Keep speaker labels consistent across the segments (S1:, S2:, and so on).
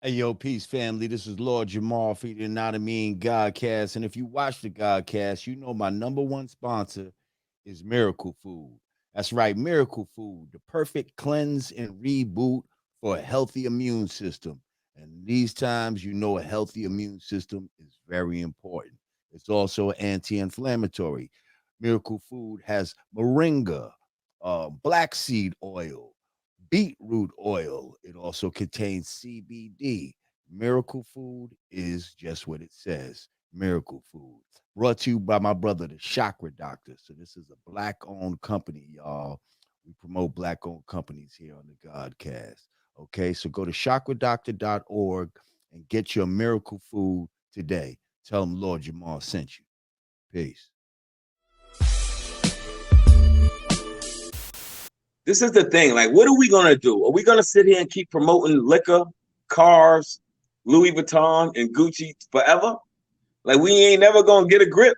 S1: Hey, yo, peace, family. This is Lord Jamar for the Yanadameen Godcast. And if you watch the Godcast, you know my number one sponsor is Miracle Food. That's right, Miracle Food, the perfect cleanse and reboot for a healthy immune system. And these times, you know, a healthy immune system is very important. It's also anti inflammatory. Miracle Food has Moringa, black seed oil, Beet Root oil. It also contains CBD. Miracle Food is just what it says. Miracle Food. Brought to you by my brother, the Chakra Doctor. So this is a black-owned company, y'all. We promote black-owned companies here on the Godcast. Okay, so go to chakradoctor.org and get your Miracle Food today. Tell them Lord Jamal sent you. Peace.
S2: This is the thing. Like, what are we gonna do? Are we gonna sit here and keep promoting liquor, cars, Louis Vuitton, and Gucci forever? Like, we ain't never gonna get a grip.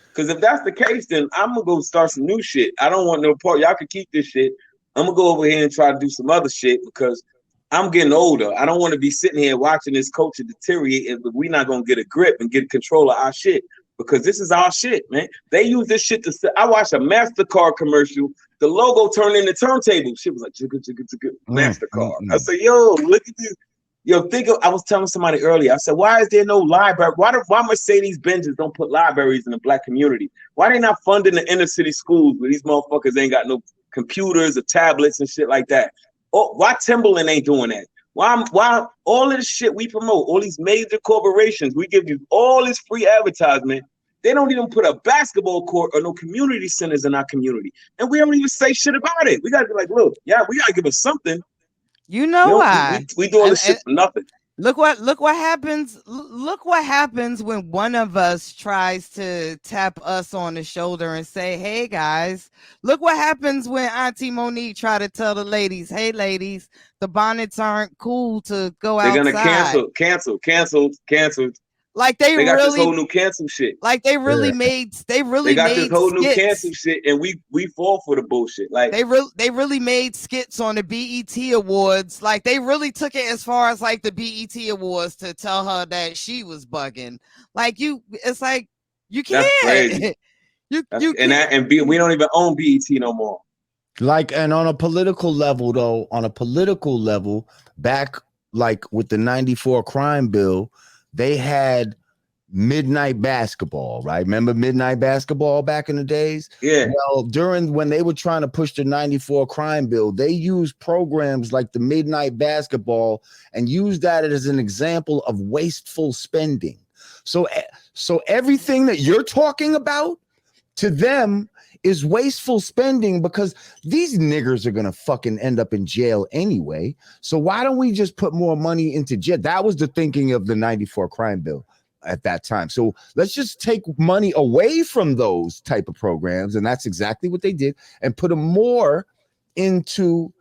S2: Because if that's the case, then I'm gonna go start some new shit. I don't want no part. Y'all can keep this shit. I'm gonna go over here and try to do some other shit because I'm getting older. I don't want to be sitting here watching this culture deteriorate if we're not gonna get a grip and get control of our shit. Because this is our shit, man. They use this shit to. I watched a MasterCard commercial. The logo turned into turntable. Shit was like MasterCard. I said, "Yo, look at this." Yo, I was telling somebody earlier. I said, "Why is there no library? Why Mercedes Benzes don't put libraries in the black community? Why they not funding the inner city schools where these motherfuckers ain't got no computers or tablets and shit like that? Oh, why Timberland ain't doing that? Why all of this shit we promote, all these major corporations, we give you all this free advertisement. They don't even put a basketball court or no community centers in our community. And we don't even say shit about it. We gotta be like, look, yeah, we gotta give us something.
S3: You know why?
S2: We do all this shit for nothing.
S3: Look what happens. Look what happens when one of us tries to tap us on the shoulder and say, "Hey guys." Look what happens when Auntie Monique try to tell the ladies, "Hey ladies, the bonnets aren't cool to go outside."
S2: They're gonna cancel.
S3: Like
S2: they got this whole new cancel shit.
S3: Like they made
S2: they got this whole new cancel shit, and we fall for the bullshit. Like
S3: they really made skits on the BET Awards. Like they really took it as far as like the BET Awards to tell her that she was bugging. Like it's like you can't.
S2: That's crazy. We don't even own BET no more.
S1: Like, and on a political level, back like with the 94 crime bill, they had midnight basketball, right? Remember midnight basketball back in the days?
S2: Yeah.
S1: Well, when they were trying to push the 94 crime bill, they used programs like the midnight basketball and used that as an example of wasteful spending. So everything that you're talking about to them is wasteful spending because these niggers are gonna fucking end up in jail anyway. So why don't we just put more money into jail? That was the thinking of the 94 crime bill at that time. So let's just take money away from those type of programs, and that's exactly what they did, and put them more into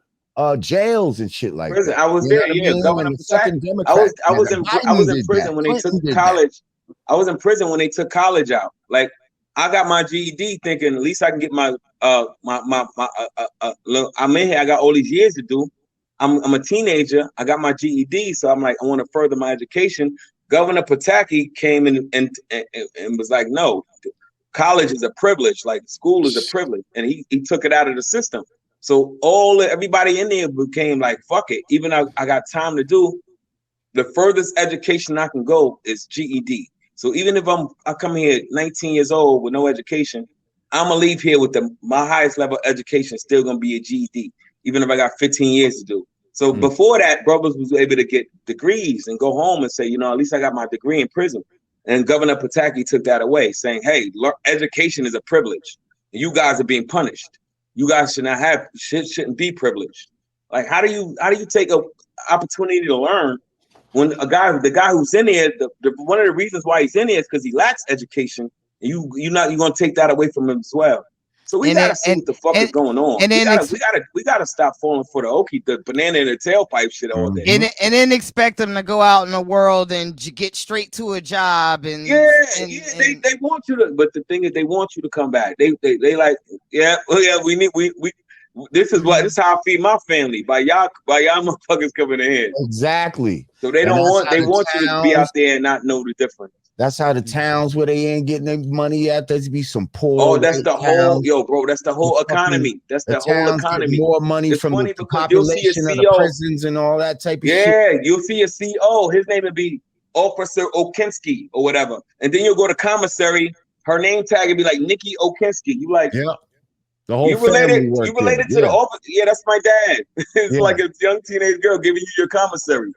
S1: jails and shit like
S2: prison.
S1: that.
S2: I was there, yeah. Governor I was in prison when they took college. I was in prison when they took college out. Like, I got my GED thinking at least I can get my I'm in here. I got all these years to do. I'm a teenager. I got my GED, so I'm like, I want to further my education. Governor Pataki came in and was like, no, college is a privilege. Like, school is a privilege, and he took it out of the system. So everybody in there became like, fuck it. Even I got time to do. The furthest education I can go is GED. So even if I come here 19 years old with no education, I'm gonna leave here with my highest level of education still gonna be a GED, even if I got 15 years to do. So before that, brothers was able to get degrees and go home and say, at least I got my degree in prison. And Governor Pataki took that away, saying, hey, education is a privilege. And you guys are being punished. You guys shouldn't be privileged. Like, how do you take an opportunity to learn when the guy who's in there, one of the reasons why he's in there is because he lacks education, and you're gonna take that away from him as well. So we gotta see what the fuck is going on. And we gotta stop falling for the banana in the tailpipe shit all day.
S3: And then expect them to go out in the world and get straight to a job and
S2: they want you to, but the thing is they want you to come back. They like, we This is how I feed my family by y'all motherfuckers coming in here.
S1: Exactly.
S2: So they want you to be out there and not know the difference.
S1: That's how the towns where they ain't getting their money at. There's be some poor.
S2: Oh, that's the whole That's the whole economy. That's the whole economy.
S1: More money
S2: it's
S1: from
S2: funny
S1: the
S2: because you'll see a
S1: population
S2: CO,
S1: of the prisons and all that type of shit.
S2: Yeah, you'll see a CO. His name would be Officer Okinski or whatever, and then you'll go to commissary. Her name tag would be like Nikki Okinski. You like,
S1: yeah. The whole
S2: you related
S1: there.
S2: To the office. Yeah, that's my dad. It's like a young teenage girl giving you your commissary.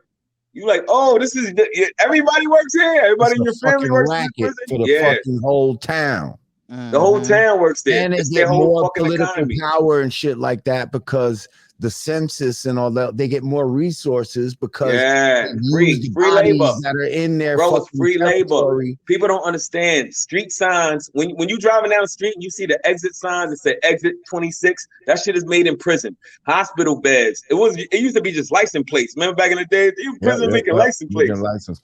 S2: You like, oh, this is everybody works here. Everybody in your family works in prison.
S1: For the fucking whole town.
S2: The whole town works there.
S1: And
S2: it's
S1: they get
S2: their whole
S1: more
S2: fucking
S1: political
S2: economy.
S1: power and shit like that because the census and all that, they get more resources because
S2: free labor
S1: that are in there.
S2: Bro, it's free
S1: territory.
S2: Labor. People don't understand street signs. When you driving down the street and you see the exit signs that say exit 26, that shit is made in prison. Hospital beds. It used to be just license plates. Remember back in the day, prison making license plates.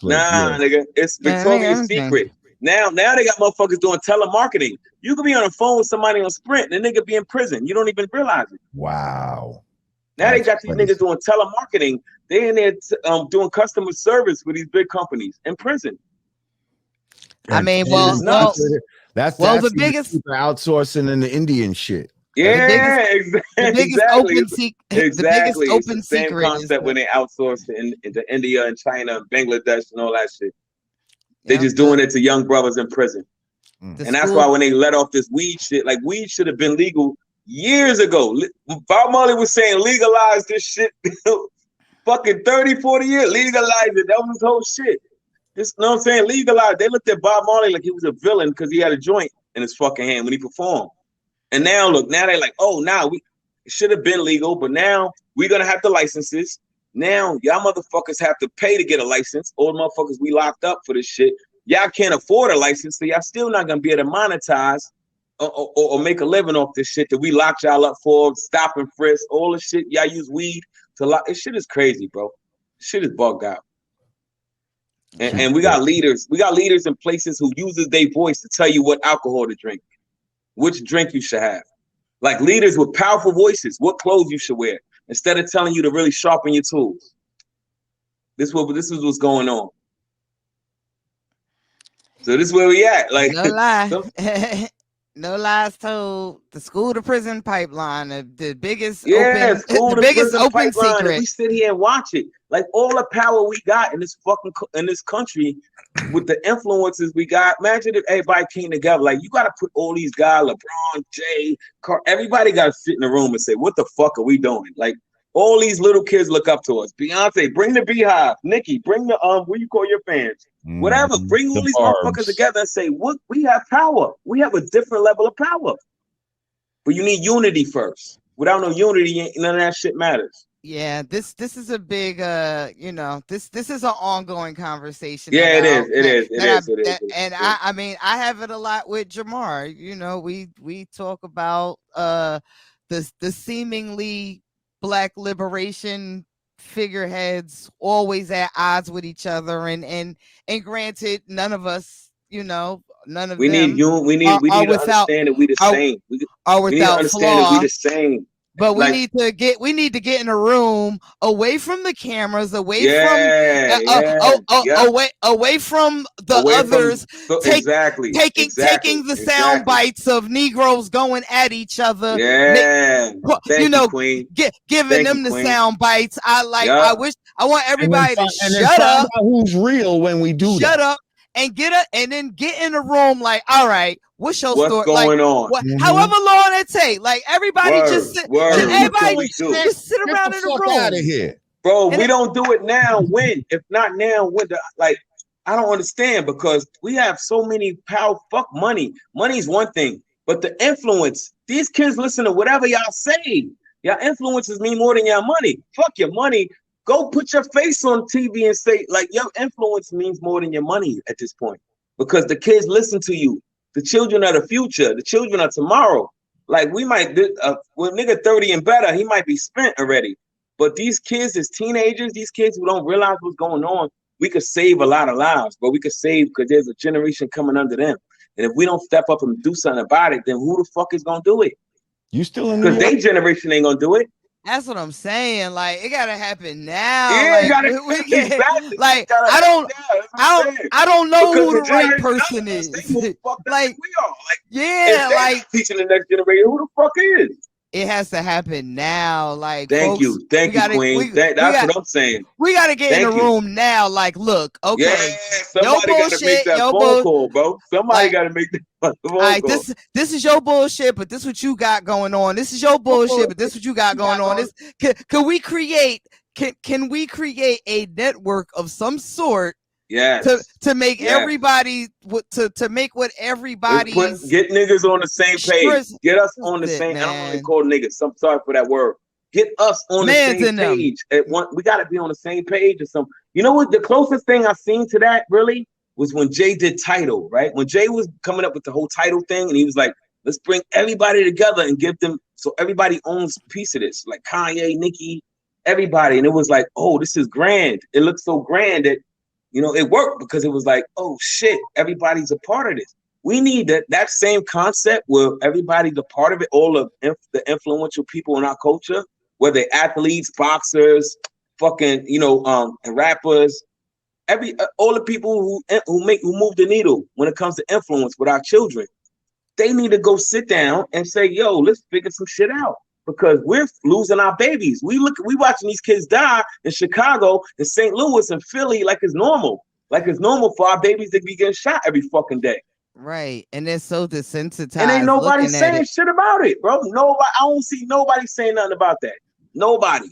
S2: Nah, nigga, it's Victoria's Secret. Now they got motherfuckers doing telemarketing. You could be on the phone with somebody on Sprint and the nigga be in prison. You don't even realize it.
S1: Wow.
S2: Now they got these niggas doing telemarketing. They in there doing customer service with these big companies in prison.
S3: I mean,
S1: that's
S3: the biggest
S2: outsourcing
S1: in the Indian shit.
S2: Yeah, exactly.
S3: The biggest open secret.
S2: Exactly. It's the same concept when they outsource into India and China and Bangladesh and all that shit. They're just doing it to young brothers in prison. And that's why when they let off this weed shit, like weed should have been legal years ago. Bob Marley was saying legalize this shit. Fucking 30, 40 years, legalize it. That was his whole shit. Just, you know what I'm saying? Legalize. They looked at Bob Marley like he was a villain because he had a joint in his fucking hand when he performed. And now look, now they're like, oh, now it should have been legal, but now we're gonna have the licenses. Now y'all motherfuckers have to pay to get a license. All the motherfuckers we locked up for this shit. Y'all can't afford a license, so y'all still not gonna be able to monetize or make a living off this shit that we locked y'all up for, stop and frisk, all the shit. Y'all use weed to lock. This shit is crazy, bro. This shit is bugged out. And we got leaders. We got leaders in places who uses their voice to tell you what alcohol to drink, which drink you should have. Like leaders with powerful voices, what clothes you should wear, instead of telling you to really sharpen your tools. This is what's going on. So this is where we at. Like
S3: no lie. No lies told. The school to prison pipeline, the biggest open secret.
S2: We sit here and watch it. Like all the power we got in this country, with the influences we got. Imagine if everybody came together. Like you got to put all these guys, LeBron, Jay, everybody got to sit in the room and say, "What the fuck are we doing?" Like all these little kids look up to us. Beyonce, bring the Beehive. Nicki, bring the what you call your fans. Whatever, bring all these motherfuckers together and say, "What? We have power. We have a different level of power." But you need unity first. Without no unity, none of that shit matters.
S3: Yeah, this is a big this is an ongoing conversation.
S2: Yeah, it is.
S3: And I mean, I have it a lot with Jamar. You know, we talk about the seemingly Black liberation figureheads always at odds with each other, and granted, none of us, none of
S2: we
S3: them
S2: need to understand that we the same. We need to understand that we the same.
S3: But we need to get in a room away from the cameras, away from the others, taking the sound bites of Negroes going at each other.
S2: Yeah,
S3: giving them the sound bites. I want everybody to shut up.
S1: Who's real when we do
S3: shut up and then get in the room. Like, all right. What's your story?
S2: What's going on?
S3: However long it take, like everybody just sit around in the room.
S1: Out of here,
S2: bro. We don't do it now. When? If not now, when? I don't understand because we have so many power. Fuck money. Money's one thing, but the influence. These kids listen to whatever y'all say. Y'all influences mean more than y'all money. Fuck your money. Go put your face on TV and say like your influence means more than your money at this point because the kids listen to you. The children are the future. The children are tomorrow. Like we might, when nigga 30 and better, he might be spent already. But these kids as teenagers, these kids who don't realize what's going on, we could save a lot of lives. But we could save because there's a generation coming under them. And if we don't step up and do something about it, then who the fuck is gonna do it?
S1: You still in New
S2: Because
S1: York?
S2: their generation ain't gonna do it.
S3: That's what I'm saying. Like, it gotta happen now.
S2: Yeah,
S3: Like,
S2: we
S3: get,
S2: exactly.
S3: like,
S2: Gotta
S3: I don't,
S2: happen now. That's what I'm saying.
S3: I don't know
S2: Because
S3: who
S2: the
S3: the right
S2: generation
S3: person
S2: after us, they
S3: is.
S2: more fucked up
S3: Like,
S2: than we are. Like,
S3: yeah,
S2: if they
S3: like,
S2: teaching the next generation, who the fuck is?
S3: it has to happen now. Like,
S2: Thank
S3: folks,
S2: you, Queen. That's what I'm saying.
S3: We gotta get in the
S2: Thank you.
S3: room now. Like, look, okay,
S2: Yeah, somebody got to make that phone call, bro. Somebody got to make that phone
S3: all right,
S2: call.
S3: this is your bullshit, but this what you got going on. This is your bullshit, but this what you got going on. This can we create? Can we create a network of some sort?
S2: Yes.
S3: To make everybody to make what everybody
S2: get niggas on the same page. Get us on the same.
S3: Man.
S2: I don't really call niggas. I'm sorry for that word. Get us on the same page. We got to be on the same page or something. You know what? The closest thing I've seen to that really was when Jay did Tidal, right? When Jay was coming up with the whole Tidal thing, and he was like, let's bring everybody together and give them so everybody owns a piece of this, like Kanye, Nicki, everybody. And it was like, oh, this is grand. It looks so grand that, you know, it worked because it was like, oh shit, everybody's a part of this. We need that same concept where everybody's a part of it, all of the influential people in our culture, whether athletes, boxers, fucking, you know, and rappers, all the people who move the needle when it comes to influence with our children. They need to go sit down and say, yo, let's figure some shit out. Because we're losing our babies. We watching these kids die in Chicago, in St. Louis, and Philly like it's normal. Like it's normal for our babies to be getting shot every fucking day.
S3: Right. And they're so desensitized.
S2: And ain't nobody saying shit about it, bro. Nobody. I don't see nobody saying nothing about that. Nobody.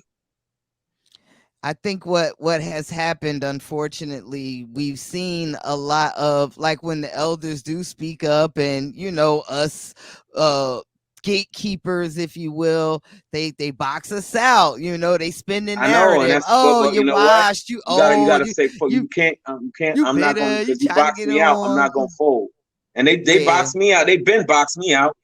S3: I think what has happened, unfortunately, we've seen a lot of, like, when the elders do speak up and, you know, us gatekeepers, if you will, they box us out. You know, they spin the narrative. But
S2: you know
S3: washed,
S2: you gotta say, you can't. I'm not going to. You box me out. I'm not going to fold. And they box me out. They've been boxed me out.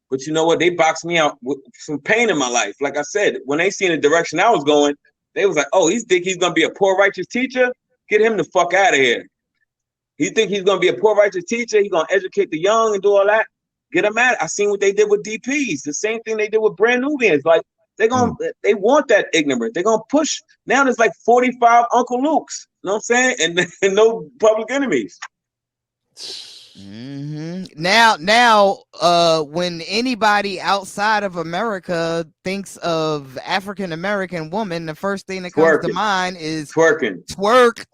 S2: But you know what? They boxed me out with some pain in my life. Like I said, when they seen the direction I was going, they was like, oh, he think he's going to be a poor righteous teacher? Get him the fuck out of here. He think he's going to be a poor righteous teacher? He's going to educate the young and do all that? Get them out. I seen what they did with DPs. The same thing they did with brand Nubians. Like, they want that ignorant. They're going to push. Now there's like 45 Uncle Lukes. You know what I'm saying? And no public enemies.
S3: Mm-hmm. Now, when anybody outside of America thinks of African American woman, the first thing that comes to mind is
S2: twerking,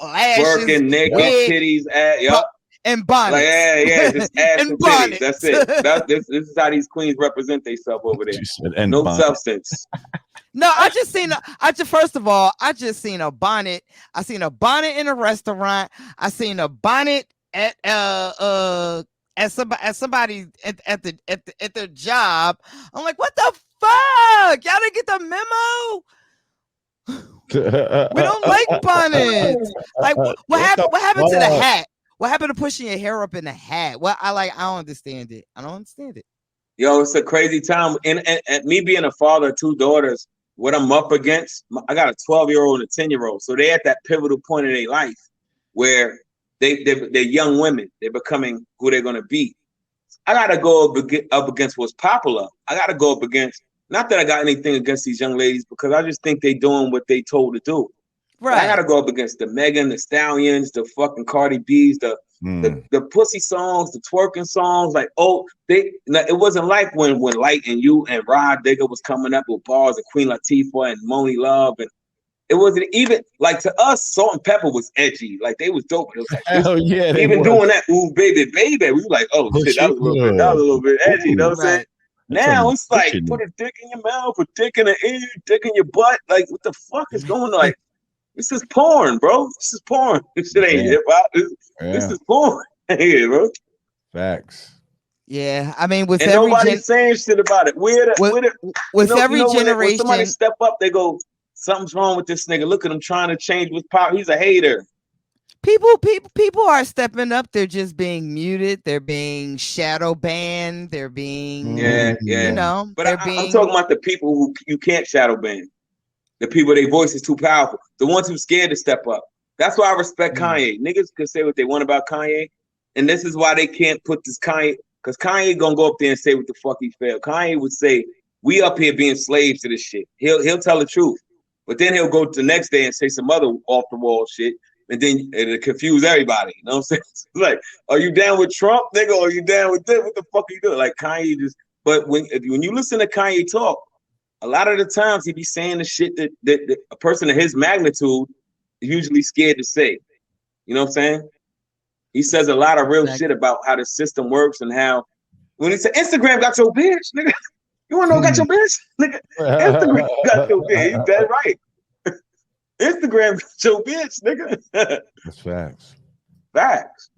S3: lashes,
S2: twerking, naked, titties, ass,
S3: and bonnets.
S2: Like, yeah, just ass and titties. That's it. This is how these queens represent themselves over there. No substance.
S3: No, I just seen a bonnet. I seen a bonnet in a restaurant. I seen a bonnet at somebody at their job. I'm like, what the fuck? Y'all didn't get the memo? We don't like bonnets. Like, what happened to the hat? What happened to pushing your hair up in the hat? Well, I don't understand it.
S2: Yo, it's a crazy time. And me being a father of two daughters, what I'm up against, I got a 12-year-old and a 10-year-old. So they're at that pivotal point in their life where they're young women. They're becoming who they're going to be. I got to go up against what's popular. I got to go up against, not that I got anything against these young ladies, because I just think they're doing what they told to do. Right. I got to go up against the Megan, the Stallions, the fucking Cardi B's, the pussy songs, the twerking songs. Like, it wasn't like when Light and You and Rod Digger was coming up with bars and Queen Latifah and Moni Love, and it wasn't even like, to us, Salt and Pepper was edgy. Like, they was dope. It was like, hell yeah, even doing that, ooh baby, we were like, oh shit, that was a little bit edgy. You know what I'm saying? Now it's like, put a dick in your mouth, a dick in the ear, dick in your butt. Like, what the fuck is going on? Like, this is porn, bro. This is porn. This shit ain't hip hop. This is porn. Yeah, bro.
S1: Facts.
S3: Yeah, I mean, with
S2: nobody's saying shit about it.
S3: With every generation,
S2: when somebody step up, they go, something's wrong with this nigga. Look at him trying to change with pop. He's a hater.
S3: People are stepping up. They're just being muted. They're being shadow banned. They're being you know.
S2: But I'm talking about the people who you can't shadow ban. The people, their voice is too powerful. The ones who scared to step up. That's why I respect Kanye. Niggas can say what they want about Kanye, and this is why they can't put this Kanye. Because Kanye gonna go up there and say what the fuck he felt. Kanye would say, we up here being slaves to this shit. He'll tell the truth. But then he'll go to the next day and say some other off the wall shit. And then it'll confuse everybody. You know what I'm saying? It's like, are you down with Trump, nigga? Or are you down with this? What the fuck are you doing? Like Kanye just, but when you listen to Kanye talk, a lot of the times he be saying the shit that a person of his magnitude is usually scared to say. You know what I'm saying? He says a lot of real shit about how the system works and how when he said Instagram got your bitch, nigga. You wanna know who got your bitch? Nigga, Instagram got your bitch. He's dead right. Instagram got your bitch, nigga.
S1: That's facts.
S2: Facts.